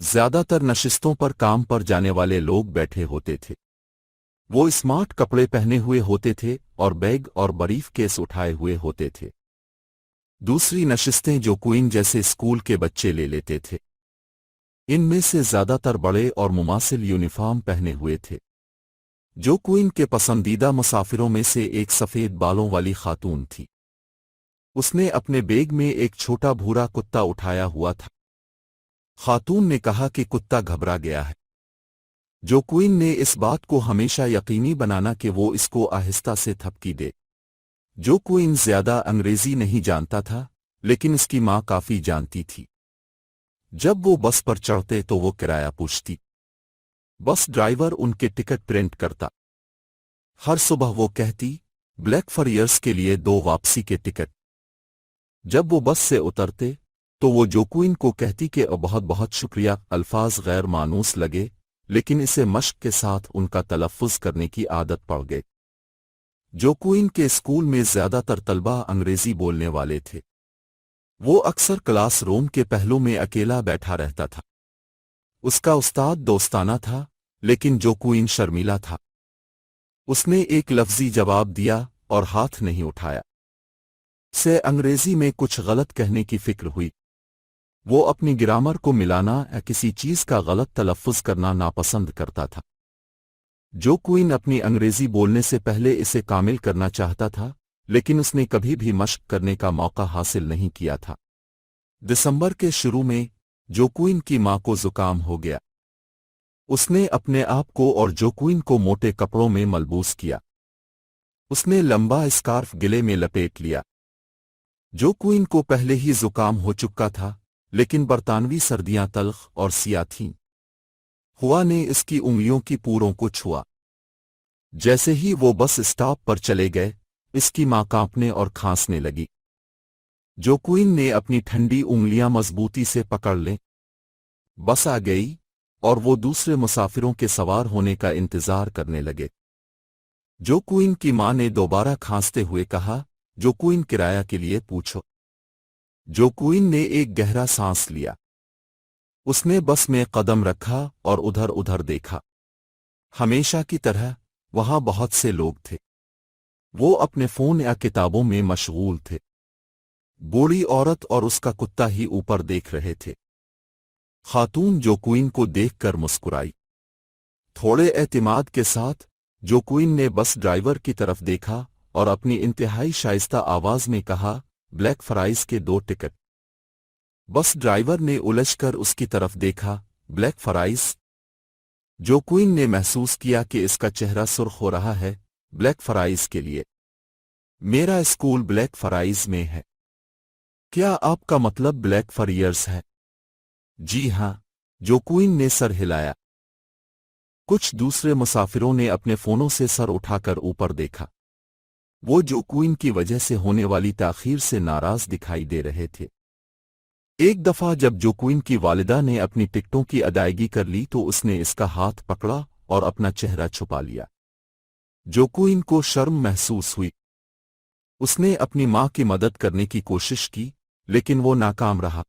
زیادہ تر نشستوں پر کام پر جانے والے لوگ بیٹھے ہوتے تھے۔ وہ اسمارٹ کپڑے پہنے ہوئے ہوتے تھے اور بیگ اور بریف کیس اٹھائے ہوئے ہوتے تھے۔ دوسری نشستیں جو کوئن جیسے اسکول کے بچے لے لیتے تھے، ان میں سے زیادہ تر بڑے اور مماثل یونیفارم پہنے ہوئے تھے۔ جو کوئن کے پسندیدہ مسافروں میں سے ایک سفید بالوں والی خاتون تھی۔ اس نے اپنے بیگ میں ایک چھوٹا بھورا کتا اٹھایا ہوا تھا۔ خاتون نے کہا کہ کتا گھبرا گیا ہے۔ جو کوئن نے اس بات کو ہمیشہ یقینی بنانا کہ وہ اس کو آہستہ سے تھپکی دے۔ جو کوئن زیادہ انگریزی نہیں جانتا تھا، لیکن اس کی ماں کافی جانتی تھی۔ جب وہ بس پر چڑھتے تو وہ کرایہ پوچھتی۔ بس ڈرائیور ان کے ٹکٹ پرنٹ کرتا۔ ہر صبح وہ کہتی، بلیک فریئرز کے لیے 2 واپسی کے ٹکٹ۔ جب وہ بس سے اترتے تو وہ جو کوئن کو کہتی کہ بہت بہت شکریہ۔ الفاظ غیر مانوس لگے، لیکن اسے مشق کے ساتھ ان کا تلفظ کرنے کی عادت پڑ گئی۔ جو کوئن کے اسکول میں زیادہ تر طلبہ انگریزی بولنے والے تھے۔ وہ اکثر کلاس روم کے پہلو میں اکیلا بیٹھا رہتا تھا۔ اس کا استاد دوستانہ تھا، لیکن جو کوئن شرمیلا تھا۔ اس نے ایک لفظی جواب دیا اور ہاتھ نہیں اٹھایا۔ سے انگریزی میں کچھ غلط کہنے کی فکر ہوئی۔ وہ اپنی گرامر کو ملانا یا کسی چیز کا غلط تلفظ کرنا ناپسند کرتا تھا۔ جو کوئن اپنی انگریزی بولنے سے پہلے اسے کامل کرنا چاہتا تھا، لیکن اس نے کبھی بھی مشق کرنے کا موقع حاصل نہیں کیا تھا۔ دسمبر کے شروع میں جو کوئن کی ماں کو زکام ہو گیا۔ اس نے اپنے آپ کو اور جو کوئن کو موٹے کپڑوں میں ملبوس کیا۔ اس نے لمبا اسکارف گلے میں لپیٹ لیا۔ جو کوئن کو پہلے ہی زکام ہو چکا تھا، لیکن برطانوی سردیاں تلخ اور سیاہ تھیں۔ ہوا نے اس کی انگلیوں کی پوروں کو چھوا۔ جیسے ہی وہ بس اسٹاپ پر چلے گئے، اس کی ماں کانپنے اور کھانسنے لگی۔ جو کوئن نے اپنی ٹھنڈی انگلیاں مضبوطی سے پکڑ لیں۔ بس آ گئی اور وہ دوسرے مسافروں کے سوار ہونے کا انتظار کرنے لگے۔ جو کوئن کی ماں نے دوبارہ کھانستے ہوئے کہا، جو کوئن کرایہ کے لیے پوچھو۔ جو کوئن نے ایک گہرا سانس لیا۔ اس نے بس میں قدم رکھا اور ادھر ادھر دیکھا۔ ہمیشہ کی طرح وہاں بہت سے لوگ تھے۔ وہ اپنے فون یا کتابوں میں مشغول تھے۔ بوڑھی عورت اور اس کا کتا ہی اوپر دیکھ رہے تھے۔ خاتون جو کوئن کو دیکھ کر مسکرائی۔ تھوڑے اعتماد کے ساتھ جو کوئن نے بس ڈرائیور کی طرف دیکھا اور اپنی انتہائی شائستہ آواز میں کہا، بلیک فرائز کے 2 ٹکٹ۔ بس ڈرائیور نے الجھ کر اس کی طرف دیکھا، بلیک فرائز؟ جو کوئن نے محسوس کیا کہ اس کا چہرہ سرخ ہو رہا ہے۔ بلیک فرائز کے لیے؟ میرا اسکول بلیک فرائز میں ہے۔ کیا آپ کا مطلب بلیک فریئرز ہے؟ جی ہاں، جو کوئن نے سر ہلایا۔ کچھ دوسرے مسافروں نے اپنے فونوں سے سر اٹھا کر اوپر دیکھا۔ وہ جو کوئن کی وجہ سے ہونے والی تاخیر سے ناراض دکھائی دے رہے تھے۔ ایک دفعہ جب جو کوئن کی والدہ نے اپنی ٹکٹوں کی ادائیگی کر لی تو اس نے اس کا ہاتھ پکڑا اور اپنا چہرہ چھپا لیا۔ جو کوئن کو شرم محسوس ہوئی۔ اس نے اپنی ماں کی مدد کرنے کی کوشش کی، لیکن وہ ناکام رہا۔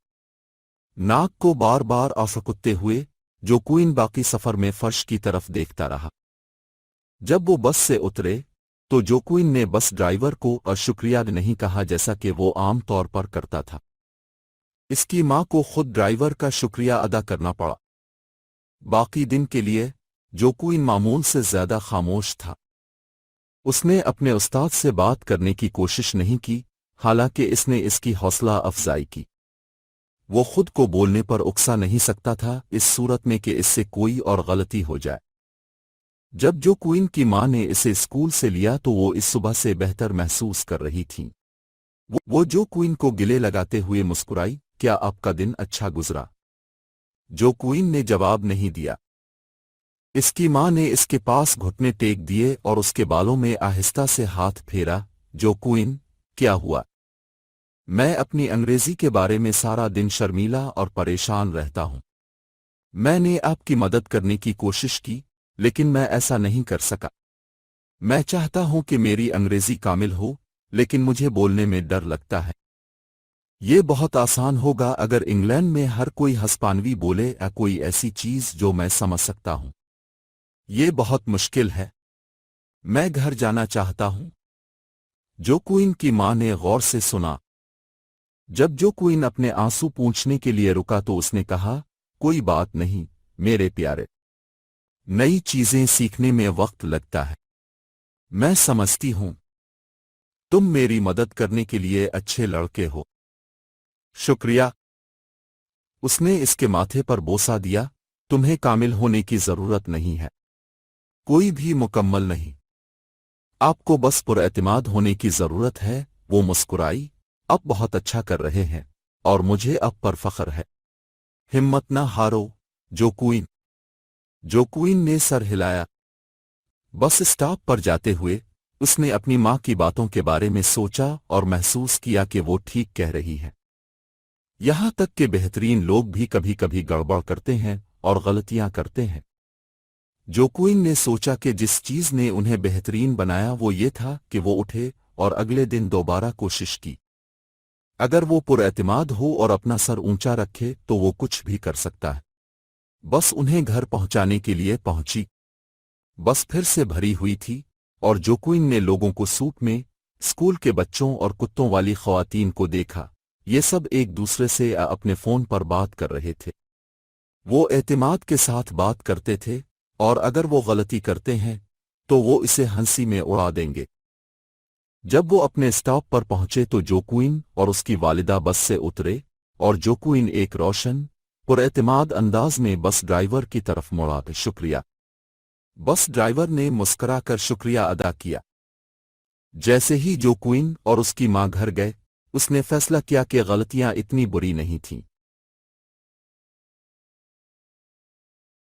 ناک کو بار بار آفکتے ہوئے جو کوئن باقی سفر میں فرش کی طرف دیکھتا رہا۔ جب وہ بس سے اترے تو جو کوئن نے بس ڈرائیور کو شکریہ نہیں کہا جیسا کہ وہ عام طور پر کرتا تھا۔ اس کی ماں کو خود ڈرائیور کا شکریہ ادا کرنا پڑا۔ باقی دن کے لیے جو کوئن معمول سے زیادہ خاموش تھا۔ اس نے اپنے استاد سے بات کرنے کی کوشش نہیں کی، حالانکہ اس نے اس کی حوصلہ افزائی کی۔ وہ خود کو بولنے پر اکسا نہیں سکتا تھا اس صورت میں کہ اس سے کوئی اور غلطی ہو جائے۔ جب جو کوئن کی ماں نے اسے اسکول سے لیا تو وہ اس صبح سے بہتر محسوس کر رہی تھی۔ وہ جو کوئن کو گلے لگاتے ہوئے مسکرائی، کیا آپ کا دن اچھا گزرا؟ جو کوئن نے جواب نہیں دیا۔ اس کی ماں نے اس کے پاس گھٹنے ٹیک دیے اور اس کے بالوں میں آہستہ سے ہاتھ پھیرا۔ جو کوئن، کیا ہوا؟ میں اپنی انگریزی کے بارے میں سارا دن شرمیلا اور پریشان رہتا ہوں۔ میں نے آپ کی مدد کرنے کی کوشش کی، لیکن میں ایسا نہیں کر سکا۔ میں چاہتا ہوں کہ میری انگریزی کامل ہو، لیکن مجھے بولنے میں ڈر لگتا ہے۔ یہ بہت آسان ہوگا اگر انگلینڈ میں ہر کوئی ہسپانوی بولے یا کوئی ایسی چیز جو میں سمجھ سکتا ہوں۔ یہ بہت مشکل ہے۔ میں گھر جانا چاہتا ہوں۔ جو کوئن کی ماں نے غور سے سنا۔ جب جو کوئن اپنے آنسو پونچھنے کے لیے رکا تو اس نے کہا، کوئی بات نہیں میرے پیارے، نئی چیزیں سیکھنے میں وقت لگتا ہے۔ میں سمجھتی ہوں تم میری مدد کرنے کے لیے اچھے لڑکے ہو۔ شکریہ۔ اس نے اس کے ماتھے پر بوسہ دیا۔ تمہیں کامل ہونے کی ضرورت نہیں ہے۔ کوئی بھی مکمل نہیں۔ آپ کو بس پر اعتماد ہونے کی ضرورت ہے۔ وہ مسکرائی۔ اب بہت اچھا کر رہے ہیں اور مجھے اب پر فخر ہے۔ ہمت نہ ہارو جو کوئن۔ جو کوئن نے سر ہلایا۔ بس اسٹاپ پر جاتے ہوئے اس نے اپنی ماں کی باتوں کے بارے میں سوچا اور محسوس کیا کہ وہ ٹھیک کہہ رہی ہے۔ یہاں تک کہ بہترین لوگ بھی کبھی کبھی گڑبڑ کرتے ہیں اور غلطیاں کرتے ہیں۔ جو کوئن نے سوچا کہ جس چیز نے انہیں بہترین بنایا وہ یہ تھا کہ وہ اٹھے اور اگلے دن دوبارہ کوشش کی۔ اگر وہ پر اعتماد ہو اور اپنا سر اونچا رکھے تو وہ کچھ بھی کر سکتا ہے۔ بس انہیں گھر پہنچانے کے لیے پہنچی۔ بس پھر سے بھری ہوئی تھی اور جو کوئن نے لوگوں کو سوپ میں، اسکول کے بچوں اور کتوں والی خواتین کو دیکھا۔ یہ سب ایک دوسرے سے اپنے فون پر بات کر رہے تھے۔ وہ اعتماد کے ساتھ بات کرتے تھے اور اگر وہ غلطی کرتے ہیں تو وہ اسے ہنسی میں اڑا دیں گے۔ جب وہ اپنے اسٹاپ پر پہنچے تو جو کوئن اور اس کی والدہ بس سے اترے اور جو کوئن ایک روشن پر اعتماد انداز میں بس ڈرائیور کی طرف مڑا۔ شکریہ۔ بس ڈرائیور نے مسکرا کر شکریہ ادا کیا۔ جیسے ہی جو کوئن اور اس کی ماں گھر گئے اس نے فیصلہ کیا کہ غلطیاں اتنی بری نہیں تھیں۔